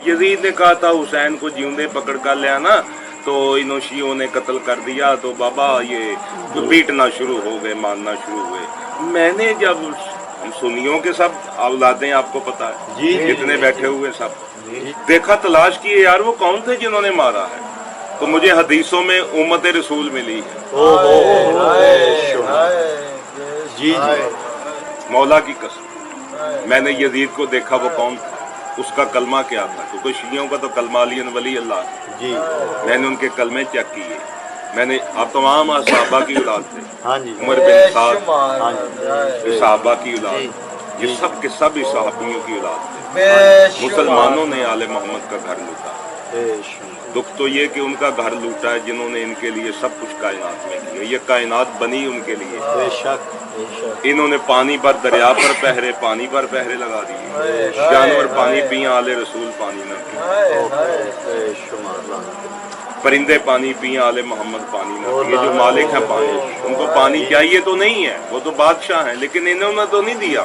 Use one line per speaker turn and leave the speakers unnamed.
Yazid ने कहा था हुसैन को जींदे पकड़ कर ले आना, तो इन शियों ने कत्ल कर दिया, तो बाबा ये पीटना शुरू हो गए, मारना शुरू हुए। मैंने जब हम सुन्नियों के सब औलादें आपको पता है
जी,
जितने
जी,
बैठे हुए सब देखा, तलाश किए यार वो कौन थे जिन्होंने मारा है, तो मुझे हदीसों में उम्मत रसूल मिली है।
जी जी
मौला की कसम मैंने यजीद को देखा, वो कौन था, उसका कलमा क्या था, क्योंकि शियों का तो कलमा अली वली अल्लाह।
जी
मैंने उनके कलमे चेक किए, मैंने आप तमाम सहाबा की औलाद थे,
हाँ जी
उमर बिन साद
हाँ जी
सहाबा की औलाद,
जी
ये सब के सब इस सहाबियों की औलाद थे। मुसलमानों ने आले मोहम्मद का घर लूटा। दुख तो ये कि उनका घर लूटा है जिन्होंने इनके लिए सब कुछ कायनात में किया, ये कायनात बनी उनके लिए।
बेशक
इन्होंने पानी पर, दरिया पर पहरे, पानी पर पहरे लगा दिए, जानवर पानी पिए, आले रसूल पानी न पिए, परिंदे पानी पिए, आले मोहम्मद पानी न पिए। जो मालिक है पानी, उनको पानी चाहिए तो नहीं है, वो तो बादशाह हैं, लेकिन इन्होंने तो नहीं दिया।